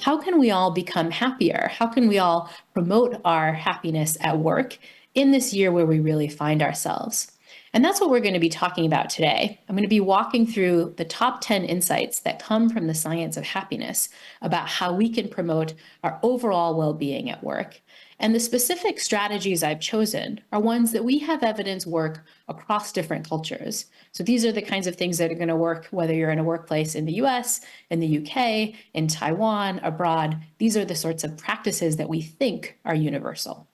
how can we all become happier? How can we all promote our happiness at work in this year where we really find ourselves? And that's what we're going to be talking about today. I'm going to be walking through the top 10 insights that come from the science of happiness about how we can promote our overall well-being at work. And the specific strategies I've chosen are ones that we have evidence work across different cultures. So these are the kinds of things that are going to work whether you're in a workplace in the US, in the UK, in Taiwan, abroad. These are the sorts of practices that we think are universal.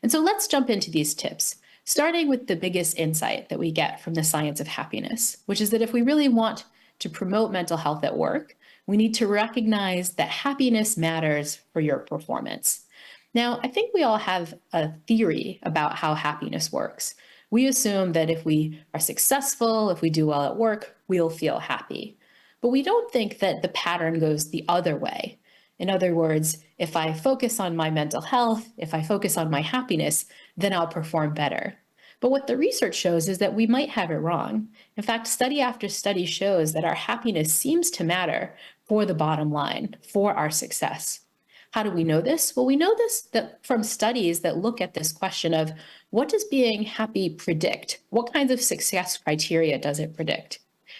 And so let's jump into these tips, starting with the biggest insight that we get from the science of happiness, which is that if we really want to promote mental health at work, we need to recognize that happiness matters for your performance. Now, I think we all have a theory about how happiness works. We assume that if we are successful, if we do well at work, we'll feel happy. But we don't think that the pattern goes the other way. In other words, if I focus on my mental health, if I focus on my happiness, then I'll perform better. But what the research shows is that we might have it wrong. In fact, study after study shows that our happiness seems to matter for the bottom line, for our success. How do we know this? Well, we know this from studies that look at this question of what does being happy predict? What kinds of success criteria does it predict?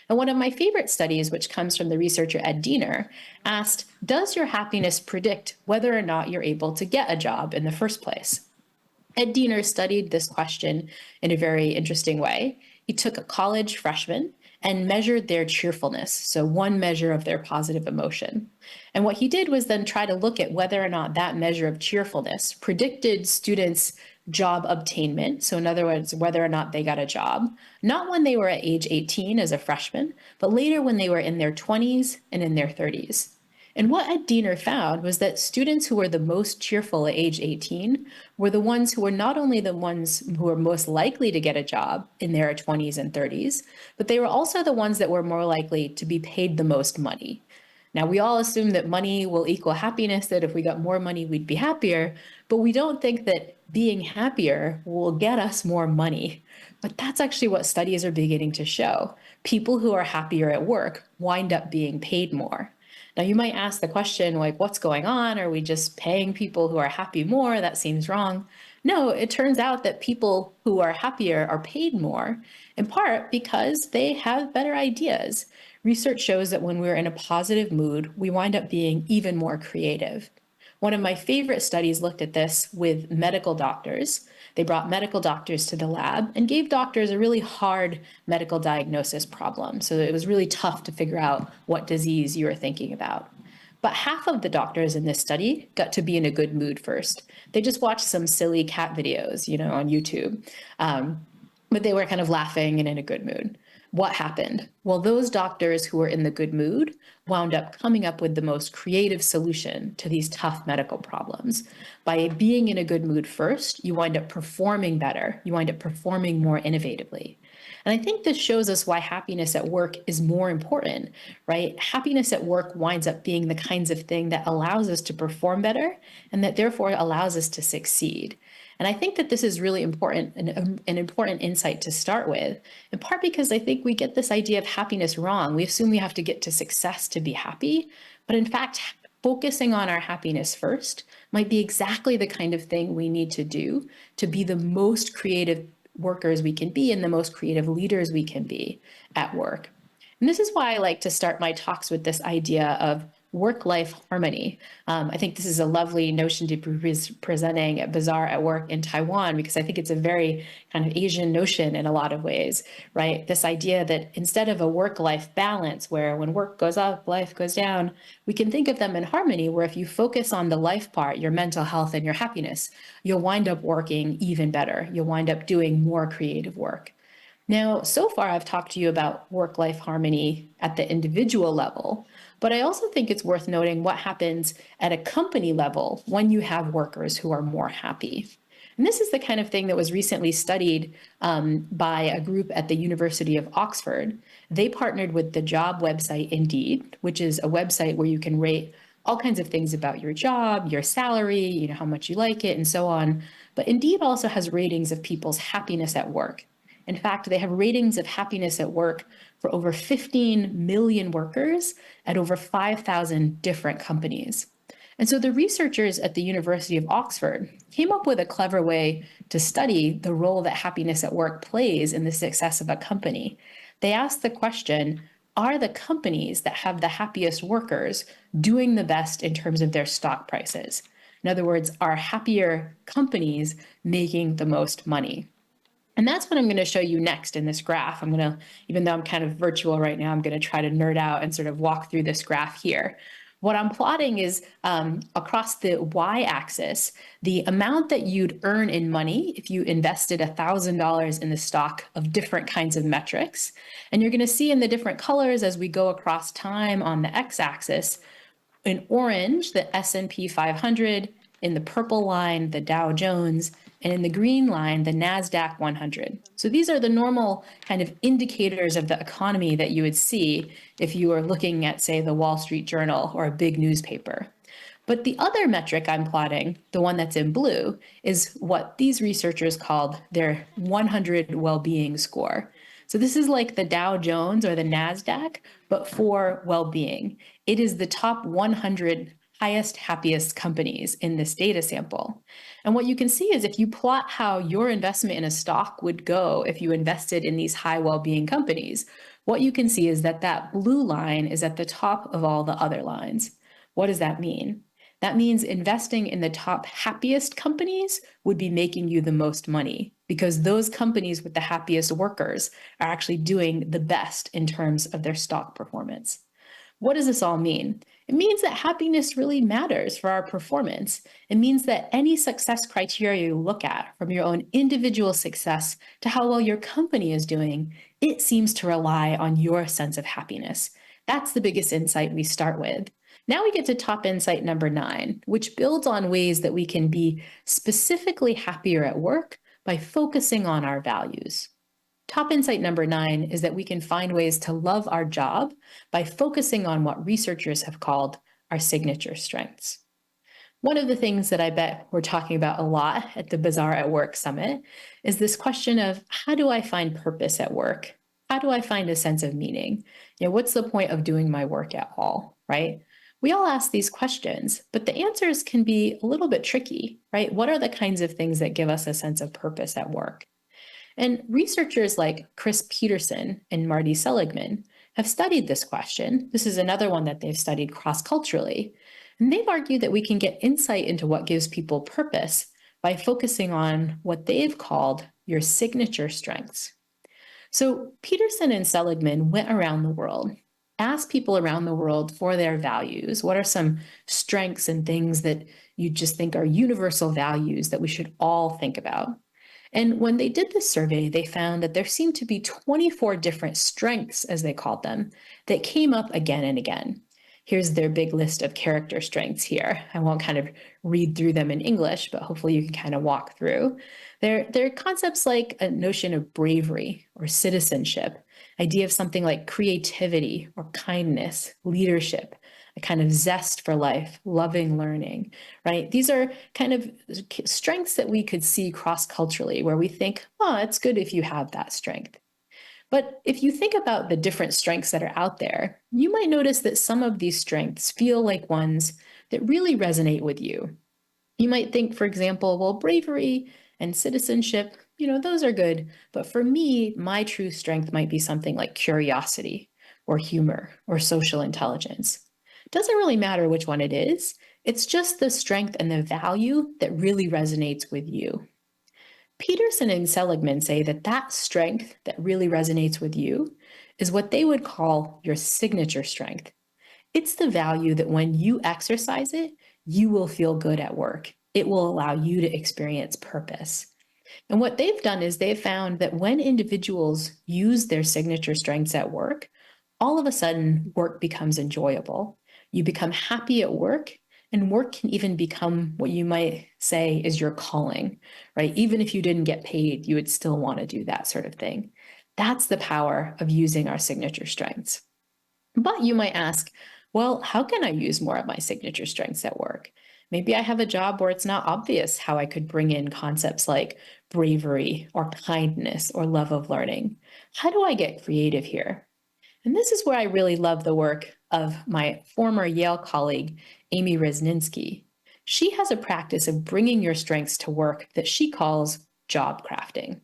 And one of my favorite studies, which comes from the researcher Ed Diener, asked, does your happiness predict whether or not you're able to get a job in the first place? Ed Diener studied this question in a very interesting way. He took a college freshman and measured their cheerfulness, so one measure of their positive emotion. And what he did was then try to look at whether or not that measure of cheerfulness predicted students' job obtainment, so in other words, whether or not they got a job, not when they were at age 18 as a freshman, but later when they were in their 20s and in their 30s. And what Ed Diener found was that students who were the most cheerful at age 18 were the ones who were not only the ones who were most likely to get a job in their 20s and 30s, but they were also the ones that were more likely to be paid the most money. Now, we all assume that money will equal happiness, that if we got more money, we'd be happier, but we don't think that being happier will get us more money. But that's actually what studies are beginning to show. People who are happier at work wind up being paid more. Now, you might ask the question, like, what's going on? Are we just paying people who are happy more? That seems wrong. No, it turns out that people who are happier are paid more, in part because they have better ideas. Research shows that when we're in a positive mood, we wind up being even more creative. One of my favorite studies looked at this with medical doctors. They brought medical doctors to the lab and gave doctors a really hard medical diagnosis problem. So it was really tough to figure out what disease you were thinking about. But half of the doctors in this study got to be in a good mood first. They just watched some silly cat videos, on YouTube. But they were kind of laughing and in a good mood. What happened? Well, those doctors who were in the good mood wound up coming up with the most creative solution to these tough medical problems. By being in a good mood first, you wind up performing better. You wind up performing more innovatively. And I think this shows us why happiness at work is more important, right? Happiness at work winds up being the kinds of thing that allows us to perform better and that therefore allows us to succeed. And I think that this is really important, an important insight to start with, in part because I think we get this idea of happiness wrong. We assume we have to get to success to be happy, but in fact, focusing on our happiness first might be exactly the kind of thing we need to do to be the most creative workers we can be and the most creative leaders we can be at work. And this is why I like to start my talks with this idea of work-life harmony. I think this is a lovely notion to be presenting at Bazaar at work in Taiwan, because I think it's a very kind of Asian notion in a lot of ways, right? This idea that instead of a work-life balance where when work goes up, life goes down, we can think of them in harmony, where if you focus on the life part, your mental health and your happiness, you'll wind up working even better. You'll wind up doing more creative work. Now, so far, I've talked to you about work-life harmony at the individual level, but I also think it's worth noting what happens at a company level when you have workers who are more happy. And this is the kind of thing that was recently studied by a group at the University of Oxford. They partnered with the job website Indeed, which is a website where you can rate all kinds of things about your job, your salary, how much you like it, and so on. But Indeed also has ratings of people's happiness at work. In fact, they have ratings of happiness at work for over 15 million workers at over 5,000 different companies. And so the researchers at the University of Oxford came up with a clever way to study the role that happiness at work plays in the success of a company. They asked the question, are the companies that have the happiest workers doing the best in terms of their stock prices? In other words, are happier companies making the most money? And that's what I'm going to show you next in this graph. Even though I'm kind of virtual right now, I'm going to try to nerd out and sort of walk through this graph here. What I'm plotting is across the y-axis, the amount that you'd earn in money if you invested $1,000 in the stock of different kinds of metrics. And you're going to see in the different colors as we go across time on the x-axis, in orange, the S&P 500, in the purple line, the Dow Jones, and in the green line, the NASDAQ 100. So these are the normal kind of indicators of the economy that you would see if you were looking at, say, the Wall Street Journal or a big newspaper. But the other metric I'm plotting, the one that's in blue, is what these researchers called their 100 well-being score. So this is like the Dow Jones or the NASDAQ, but for well-being. It is the top 100 highest, happiest companies in this data sample. And what you can see is if you plot how your investment in a stock would go if you invested in these high well-being companies, what you can see is that that blue line is at the top of all the other lines. What does that mean? That means investing in the top happiest companies would be making you the most money because those companies with the happiest workers are actually doing the best in terms of their stock performance. What does this all mean? It means that happiness really matters for our performance. It means that any success criteria you look at, from your own individual success to how well your company is doing, it seems to rely on your sense of happiness. That's the biggest insight we start with. Now we get to top insight number 9, which builds on ways that we can be specifically happier at work by focusing on our values. Top insight number 9 is that we can find ways to love our job by focusing on what researchers have called our signature strengths. One of the things that I bet we're talking about a lot at the Bazaar at Work Summit is this question of, how do I find purpose at work? How do I find a sense of meaning? What's the point of doing my work at all, right? We all ask these questions, but the answers can be a little bit tricky, right? What are the kinds of things that give us a sense of purpose at work? And researchers like Chris Peterson and Marty Seligman have studied this question. This is another one that they've studied cross-culturally. And they've argued that we can get insight into what gives people purpose by focusing on what they've called your signature strengths. So Peterson and Seligman went around the world, asked people around the world for their values. What are some strengths and things that you just think are universal values that we should all think about? And when they did this survey, they found that there seemed to be 24 different strengths, as they called them, that came up again and again. Here's their big list of character strengths here. I won't kind of read through them in English, but hopefully you can kind of walk through. They're concepts like a notion of bravery or citizenship, idea of something like creativity or kindness, leadership, a kind of zest for life, loving learning, right? These are kind of strengths that we could see cross-culturally where we think, oh, it's good if you have that strength. But if you think about the different strengths that are out there, you might notice that some of these strengths feel like ones that really resonate with you. You might think, for example, well, bravery and citizenship, those are good. But for me, my true strength might be something like curiosity or humor or social intelligence. Doesn't really matter which one it is. It's just the strength and the value that really resonates with you. Peterson and Seligman say that that strength that really resonates with you is what they would call your signature strength. It's the value that when you exercise it, you will feel good at work. It will allow you to experience purpose. And what they've done is they've found that when individuals use their signature strengths at work, all of a sudden work becomes enjoyable. You become happy at work, and work can even become what you might say is your calling, right? Even if you didn't get paid, you would still want to do that sort of thing. That's the power of using our signature strengths. But you might ask, well, how can I use more of my signature strengths at work? Maybe I have a job where it's not obvious how I could bring in concepts like bravery or kindness or love of learning. How do I get creative here? And this is where I really love the work of my former Yale colleague, Amy Resninsky. She has a practice of bringing your strengths to work that she calls job crafting.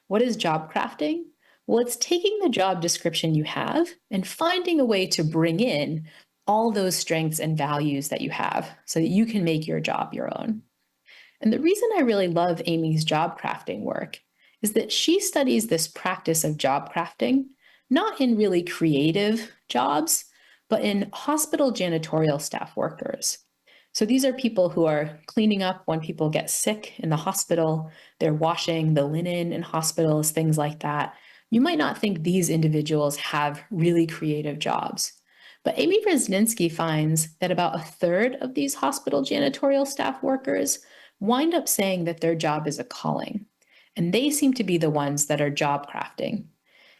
What is job crafting? Well, it's taking the job description you have and finding a way to bring in all those strengths and values that you have so that you can make your job your own. And the reason I really love Amy's job crafting work is that she studies this practice of job crafting, not in really creative jobs, but in hospital janitorial staff workers. So these are people who are cleaning up when people get sick in the hospital. They're washing the linen in hospitals, things like that. You might not think these individuals have really creative jobs. But Amy Resninsky finds that about a third of these hospital janitorial staff workers wind up saying that their job is a calling. And they seem to be the ones that are job crafting.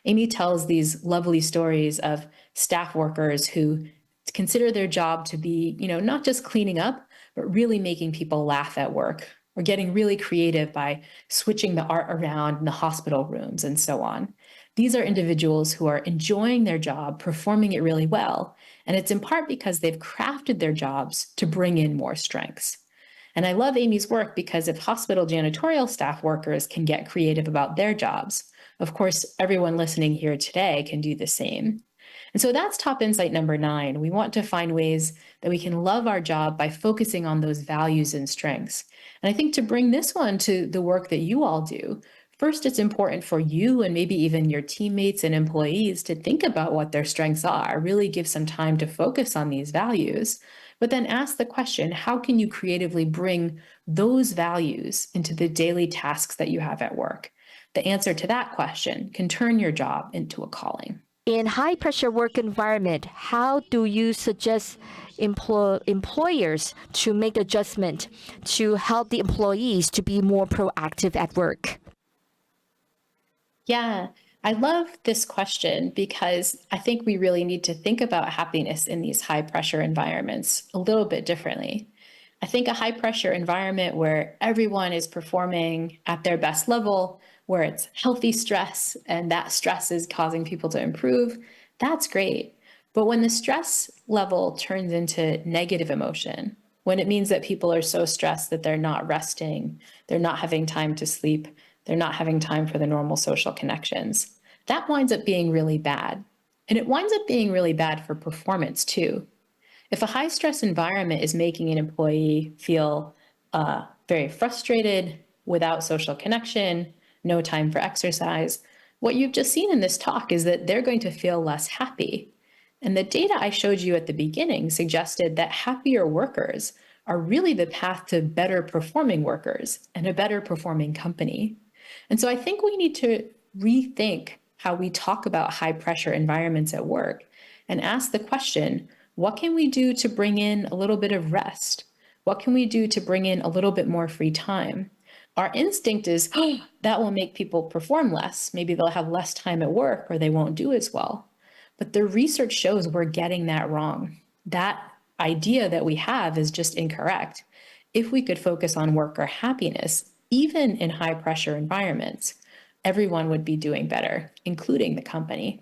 Amy tells these lovely stories of staff workers who consider their job to be, not just cleaning up, but really making people laugh at work, or getting really creative by switching the art around in the hospital rooms and so on. These are individuals who are enjoying their job, performing it really well, and it's in part because they've crafted their jobs to bring in more strengths. And I love Amy's work because if hospital janitorial staff workers can get creative about their jobs, of course, everyone listening here today can do the same. And so that's top insight number 9. We want to find ways that we can love our job by focusing on those values and strengths. And I think to bring this one to the work that you all do, first, it's important for you and maybe even your teammates and employees to think about what their strengths are, really give some time to focus on these values, but then ask the question, how can you creatively bring those values into the daily tasks that you have at work? The answer to that question can turn your job into a calling. In high-pressure work environment, how do you suggest employers to make adjustment to help the employees to be more proactive at work? Yeah, I love this question because I think we really need to think about happiness in these high-pressure environments a little bit differently. I think a high-pressure environment where everyone is performing at their best level, where it's healthy stress and that stress is causing people to improve, that's great. But when the stress level turns into negative emotion, when it means that people are so stressed that they're not resting, they're not having time to sleep, they're not having time for the normal social connections, that winds up being really bad. And it winds up being really bad for performance too. If a high stress environment is making an employee feel very frustrated, without social connection, no time for exercise, what you've just seen in this talk is that they're going to feel less happy. And the data I showed you at the beginning suggested that happier workers are really the path to better performing workers and a better performing company. And so I think we need to rethink how we talk about high pressure environments at work and ask the question, what can we do to bring in a little bit of rest? What can we do to bring in a little bit more free time? Our instinct is, oh, that will make people perform less. Maybe they'll have less time at work or they won't do as well. But the research shows we're getting that wrong. That idea that we have is just incorrect. If we could focus on worker happiness, even in high pressure environments, everyone would be doing better, including the company.